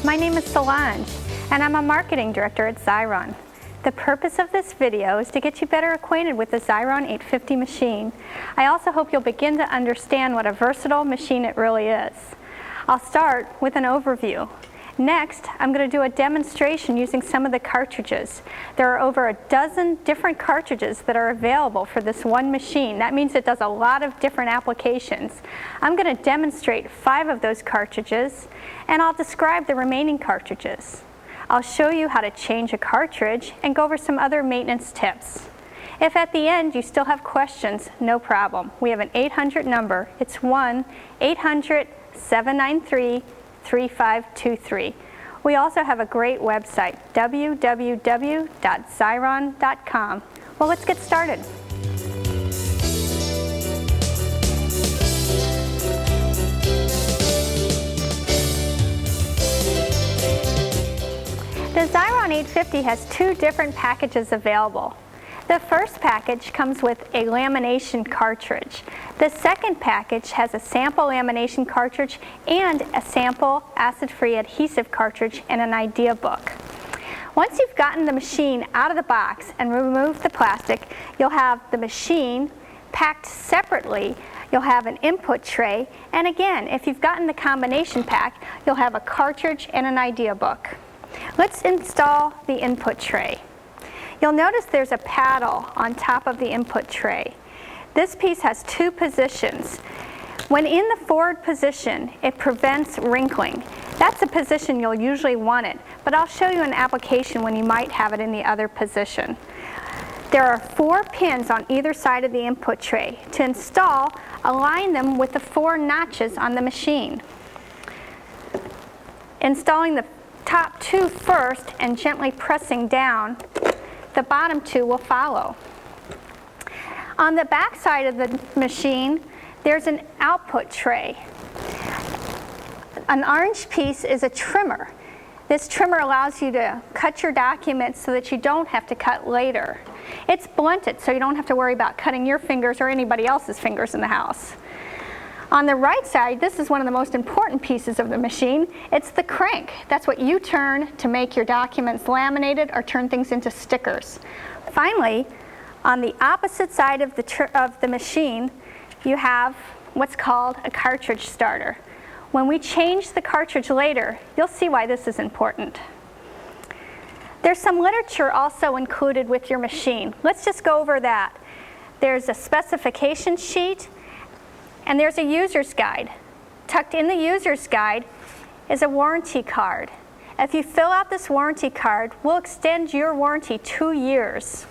My name is Solange, and I'm a marketing director at Xylon. The purpose of this video is to get you better acquainted with the Xylon 850 machine. I also hope you'll begin to understand what a versatile machine it really is. I'll start with an overview. Next, I'm going to do a demonstration using some of the cartridges. There are over a dozen different cartridges that are available for this one machine. That means it does a lot of different applications. I'm going to demonstrate 5 of those cartridges, and I'll describe the remaining cartridges. I'll show you how to change a cartridge and go over some other maintenance tips. If at the end you still have questions, no problem. We have an 800 number. It's 1-800-793-3523. We also have a great website, www.xylon.com. Well, let's get started. The Xylon 850 has 2 different packages available. The first package comes with a lamination cartridge. The second package has a sample lamination cartridge and a sample acid-free adhesive cartridge and an idea book. Once you've gotten the machine out of the box and removed the plastic, you'll have the machine packed separately. You'll have an input tray, and again, if you've gotten the combination pack, you'll have a cartridge and an idea book. Let's install the input tray. You'll notice there's a paddle on top of the input tray. This piece has 2 positions. When in the forward position, it prevents wrinkling. That's the position you'll usually want it, but I'll show you an application when you might have it in the other position. There are 4 pins on either side of the input tray. To install, align them with the 4 notches on the machine. Installing the top 2 first and gently pressing down, the bottom 2 will follow. On the back side of the machine, there's an output tray. An orange piece is a trimmer. This trimmer allows you to cut your documents so that you don't have to cut later. It's blunted, so you don't have to worry about cutting your fingers or anybody else's fingers in the house. On the right side, this is one of the most important pieces of the machine. It's the crank. That's what you turn to make your documents laminated or turn things into stickers. Finally, on the opposite side of the machine, you have what's called a cartridge starter. When we change the cartridge later, you'll see why this is important. There's some literature also included with your machine. Let's just go over that. There's a specification sheet, and there's a user's guide. Tucked in the user's guide is a warranty card. If you fill out this warranty card, we'll extend your warranty 2 years.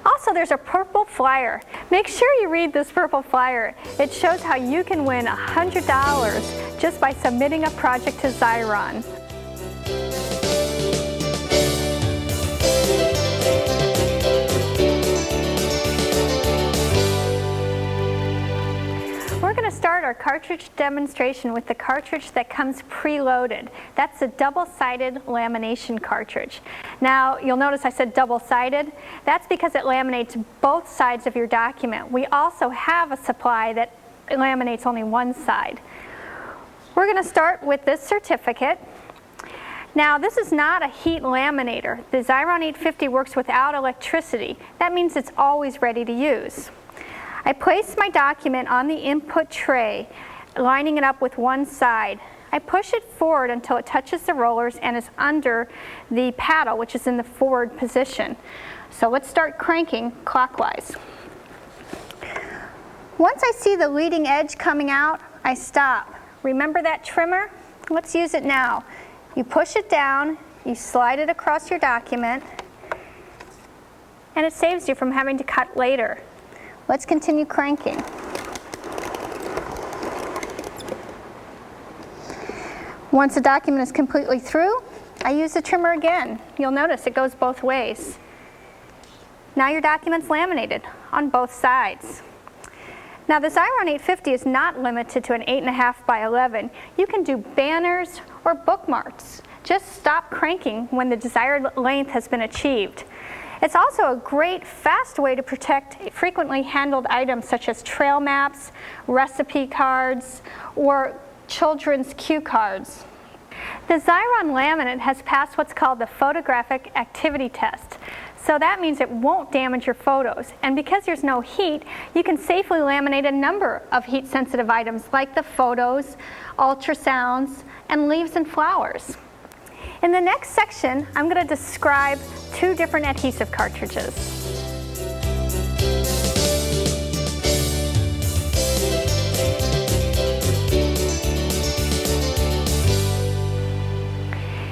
Also, there's a purple flyer. Make sure you read this purple flyer. It shows how you can win $100 just by submitting a project to Xylon. We're going to start our cartridge demonstration with the cartridge that comes preloaded. That's a double-sided lamination cartridge. Now, you'll notice I said double-sided. That's because it laminates both sides of your document. We also have a supply that laminates only one side. We're going to start with this certificate. Now, this is not a heat laminator. The Xylon 850 works without electricity. That means it's always ready to use. I place my document on the input tray, lining it up with one side. I push it forward until it touches the rollers and is under the paddle, which is in the forward position. So let's start cranking clockwise. Once I see the leading edge coming out, I stop. Remember that trimmer? Let's use it now. You push it down, you slide it across your document, and it saves you from having to cut later. Let's continue cranking. Once the document is completely through, I use the trimmer again. You'll notice it goes both ways. Now your document's laminated on both sides. Now the Xylon 850 is not limited to an 8.5 by 11. You can do banners or bookmarks. Just stop cranking when the desired length has been achieved. It's also a great, fast way to protect frequently handled items such as trail maps, recipe cards, or children's cue cards. The Xylon laminate has passed what's called the photographic activity test. So that means it won't damage your photos. And because there's no heat, you can safely laminate a number of heat-sensitive items like the photos, ultrasounds, and leaves and flowers. In the next section, I'm going to describe 2 different adhesive cartridges.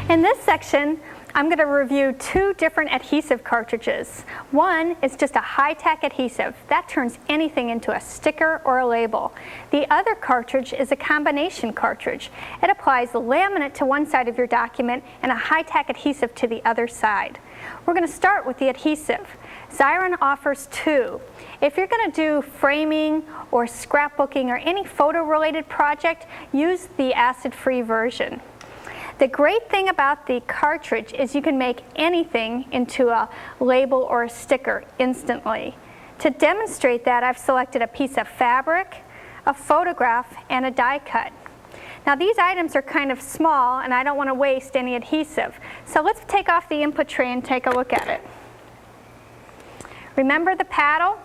In this section, I'm going to review 2 different adhesive cartridges. One is just a high-tack adhesive. That turns anything into a sticker or a label. The other cartridge is a combination cartridge. It applies laminate to one side of your document and a high-tack adhesive to the other side. We're going to start with the adhesive. Xylon offers 2. If you're going to do framing or scrapbooking or any photo-related project, use the acid-free version. The great thing about the cartridge is you can make anything into a label or a sticker instantly. To demonstrate that, I've selected a piece of fabric, a photograph, and a die cut. Now these items are kind of small and I don't want to waste any adhesive. So let's take off the input tray and take a look at it. Remember the paddle?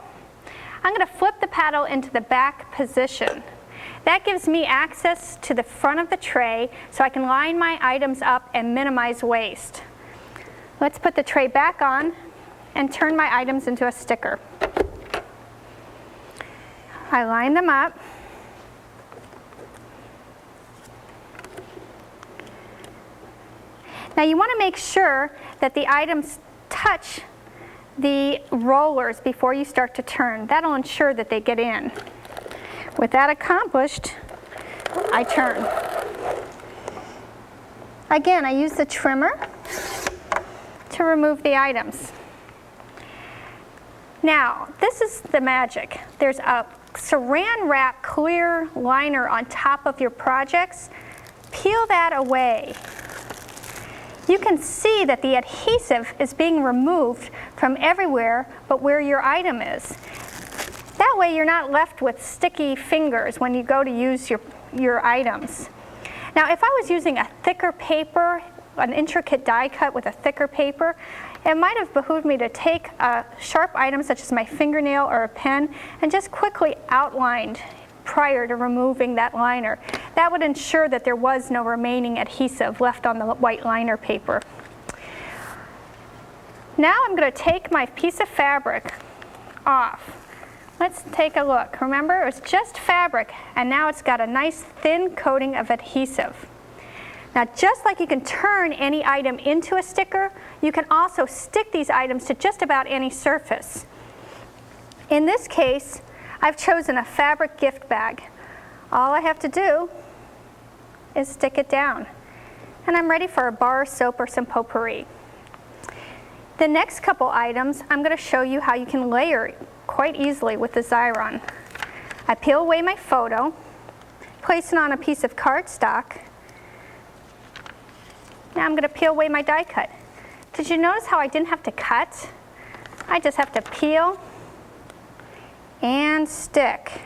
I'm going to flip the paddle into the back position. That gives me access to the front of the tray so I can line my items up and minimize waste. Let's put the tray back on and turn my items into a sticker. I line them up. Now you want to make sure that the items touch the rollers before you start to turn. That'll ensure that they get in. With that accomplished, I turn. Again, I use the trimmer to remove the items. Now, this is the magic. There's a saran wrap clear liner on top of your projects. Peel that away. You can see that the adhesive is being removed from everywhere but where your item is. That way you're not left with sticky fingers when you go to use your items. Now if I was using a thicker paper, an intricate die cut with a thicker paper, it might have behooved me to take a sharp item such as my fingernail or a pen and just quickly outline prior to removing that liner. That would ensure that there was no remaining adhesive left on the white liner paper. Now I'm going to take my piece of fabric off. Let's take a look. Remember, it was just fabric, and now it's got a nice thin coating of adhesive. Now, just like you can turn any item into a sticker, you can also stick these items to just about any surface. In this case, I've chosen a fabric gift bag. All I have to do is stick it down, and I'm ready for a bar of soap or some potpourri. The next couple items, I'm going to show you how you can layer quite easily with the Xylon. I peel away my photo, place it on a piece of cardstock. Now I'm going to peel away my die cut. Did you notice how I didn't have to cut? I just have to peel and stick.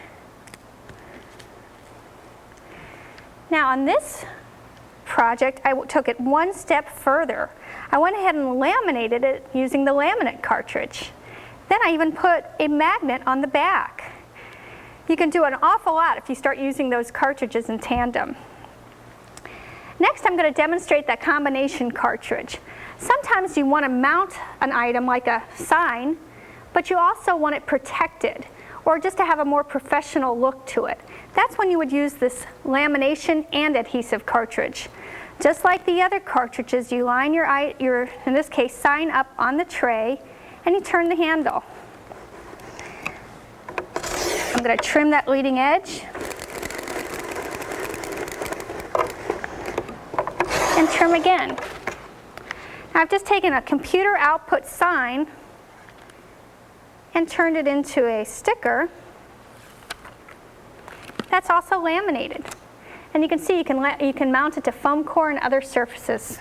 Now on this project, I took it one step further. I went ahead and laminated it using the laminate cartridge. Then I even put a magnet on the back. You can do an awful lot if you start using those cartridges in tandem. Next, I'm going to demonstrate that combination cartridge. Sometimes you want to mount an item like a sign, but you also want it protected, or just to have a more professional look to it. That's when you would use this lamination and adhesive cartridge. Just like the other cartridges, you line your in this case, sign up on the tray, and you turn the handle. I'm going to trim that leading edge and trim again. Now I've just taken a computer output sign and turned it into a sticker that's also laminated. And you can see you can mount it to foam core and other surfaces.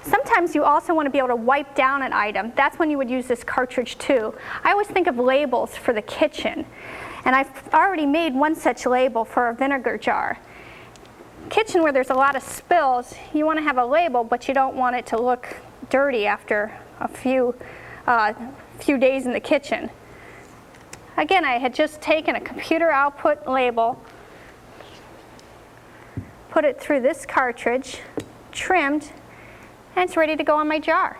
Sometimes you also want to be able to wipe down an item. That's when you would use this cartridge too. I always think of labels for the kitchen. And I've already made one such label for a vinegar jar. kitchen where there's a lot of spills, you want to have a label, but you don't want it to look dirty after a few days in the kitchen. Again, I had just taken a computer output label, put it through this cartridge, trimmed, and it's ready to go on my jar.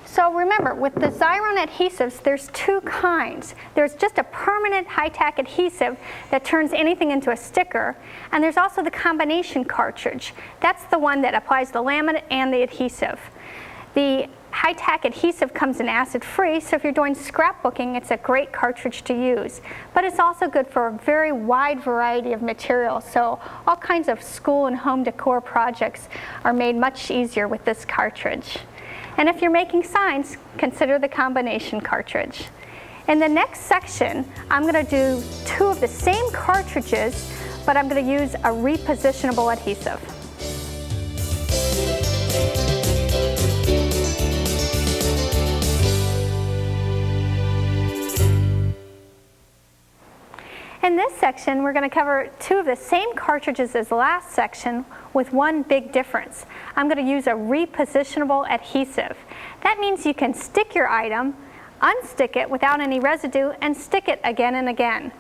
So remember, with the Xylon adhesives, there's two kinds. There's just a permanent high-tack adhesive that turns anything into a sticker, and there's also the combination cartridge. That's the one that applies the laminate and the adhesive. The high-tack adhesive comes in acid-free, so if you're doing scrapbooking, it's a great cartridge to use. But it's also good for a very wide variety of materials, so all kinds of school and home decor projects are made much easier with this cartridge. And if you're making signs, consider the combination cartridge. In the next section, I'm going to do two of the same cartridges, but I'm going to use a repositionable adhesive. In this section, we're going to cover two of the same cartridges as last section with one big difference. I'm going to use a repositionable adhesive. That means you can stick your item, unstick it without any residue, and stick it again and again.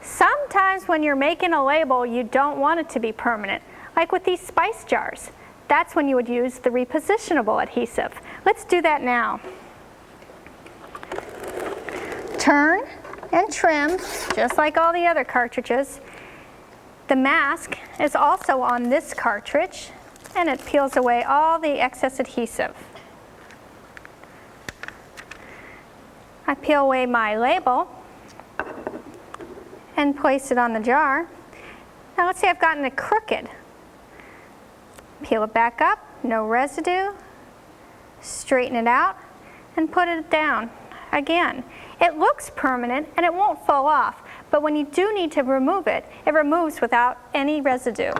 Sometimes when you're making a label, you don't want it to be permanent, like with these spice jars. That's when you would use the repositionable adhesive. Let's do that now. Turn and trim, just like all the other cartridges. The mask is also on this cartridge, and it peels away all the excess adhesive. I peel away my label and place it on the jar. Now let's say I've gotten it crooked. Peel it back up, no residue, straighten it out, and put it down again. It looks permanent and it won't fall off, but when you do need to remove it, it removes without any residue.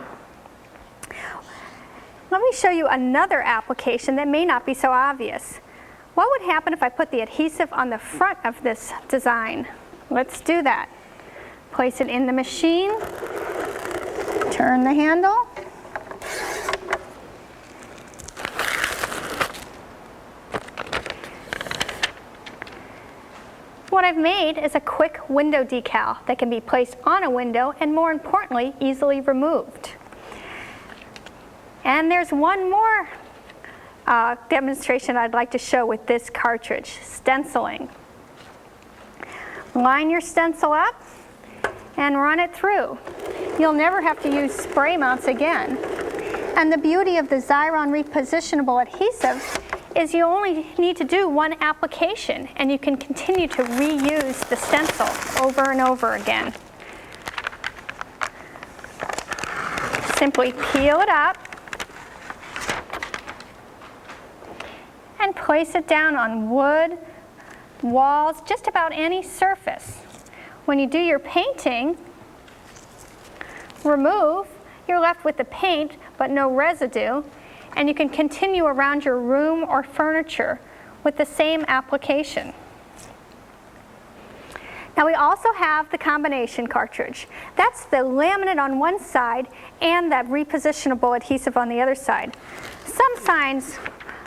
Let me show you another application that may not be so obvious. What would happen if I put the adhesive on the front of this design? Let's do that. Place it in the machine, turn the handle, what I've made is a quick window decal that can be placed on a window and, more importantly, easily removed. And there's one more demonstration I'd like to show with this cartridge, stenciling. Line your stencil up and run it through. You'll never have to use spray mounts again. And the beauty of the Xylon repositionable adhesive is you only need to do one application, and you can continue to reuse the stencil over and over again. Simply peel it up and place it down on wood, walls, just about any surface. When you do your painting, remove, you're left with the paint but no residue, and you can continue around your room or furniture with the same application. Now we also have the combination cartridge. That's the laminate on one side and that repositionable adhesive on the other side. Some signs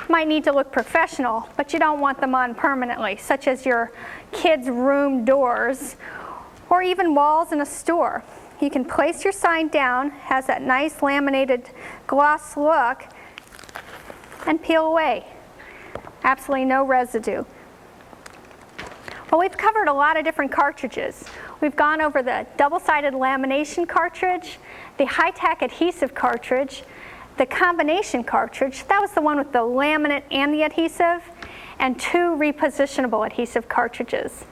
might need to look professional, but you don't want them on permanently, such as your kids' room doors or even walls in a store. You can place your sign down, has that nice laminated gloss look, and peel away. Absolutely no residue. Well, we've covered a lot of different cartridges. We've gone over the double-sided lamination cartridge, the high-tack adhesive cartridge, the combination cartridge, that was the one with the laminate and the adhesive, and two repositionable adhesive cartridges.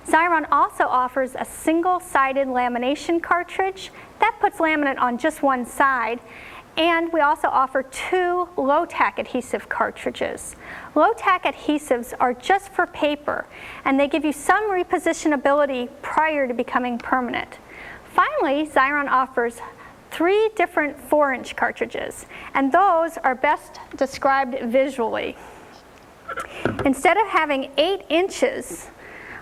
Xylon also offers a single-sided lamination cartridge that puts laminate on just one side, and we also offer two low-tack adhesive cartridges. Low-tack adhesives are just for paper, and they give you some repositionability prior to becoming permanent. Finally, Xylon offers 3 different 4-inch cartridges, and those are best described visually. Instead of having 8 inches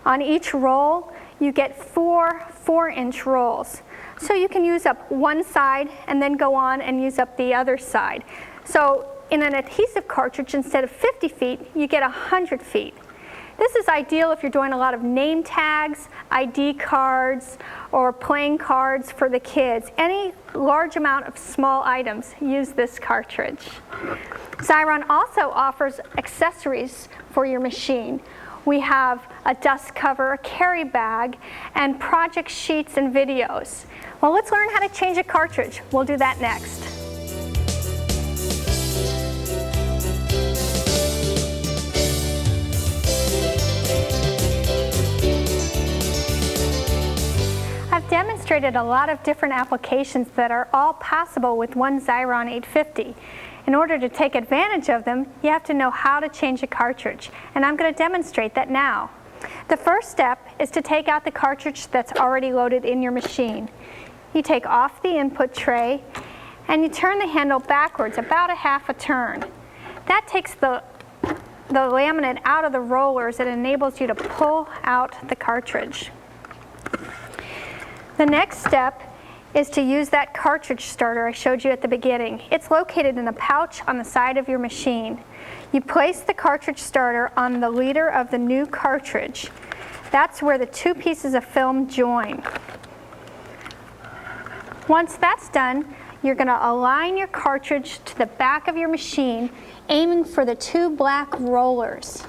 on each roll, you get 4 4-inch rolls. So you can use up one side and then go on and use up the other side. So in an adhesive cartridge, instead of 50 feet, you get 100 feet. This is ideal if you're doing a lot of name tags, ID cards, or playing cards for the kids. Any large amount of small items, use this cartridge. Xylon also offers accessories for your machine. We have a dust cover, a carry bag, and project sheets and videos. Well, let's learn how to change a cartridge. We'll do that next. I've demonstrated a lot of different applications that are all possible with one Xylon 850. In order to take advantage of them, you have to know how to change a cartridge, and I'm going to demonstrate that now. The first step is to take out the cartridge that's already loaded in your machine. You take off the input tray and you turn the handle backwards about a half a turn. That takes the laminate out of the rollers and enables you to pull out the cartridge. The next step is to use that cartridge starter I showed you at the beginning. It's located in a pouch on the side of your machine. You place the cartridge starter on the leader of the new cartridge. That's where the two pieces of film join. Once that's done, you're going to align your cartridge to the back of your machine, aiming for the two black rollers.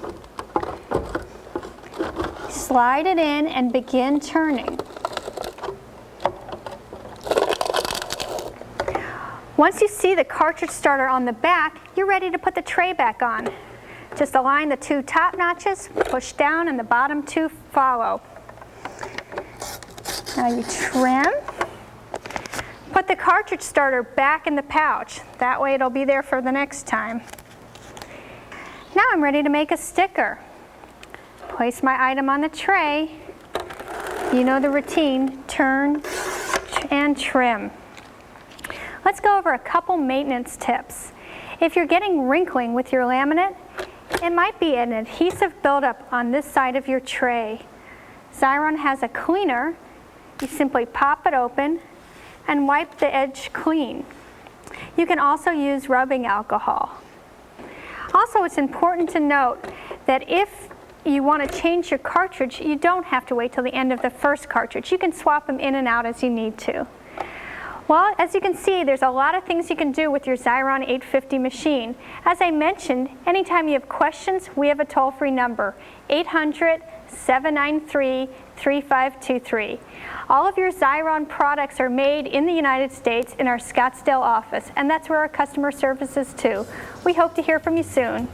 Slide it in and begin turning. Once you see the cartridge starter on the back, you're ready to put the tray back on. Just align the two top notches, push down, and the bottom two follow. Now you trim. Put the cartridge starter back in the pouch. That way it'll be there for the next time. Now I'm ready to make a sticker. Place my item on the tray. You know the routine, turn and trim. Let's go over a couple maintenance tips. If you're getting wrinkling with your laminate, it might be an adhesive buildup on this side of your tray. Xylon has a cleaner. You simply pop it open and wipe the edge clean. You can also use rubbing alcohol. Also, it's important to note that if you want to change your cartridge, you don't have to wait till the end of the first cartridge. You can swap them in and out as you need to. Well, as you can see, there's a lot of things you can do with your Xylon 850 machine. As I mentioned, anytime you have questions, we have a toll-free number, 800-793-3523. All of your Xylon products are made in the United States in our Scottsdale office, and that's where our customer service is too. We hope to hear from you soon.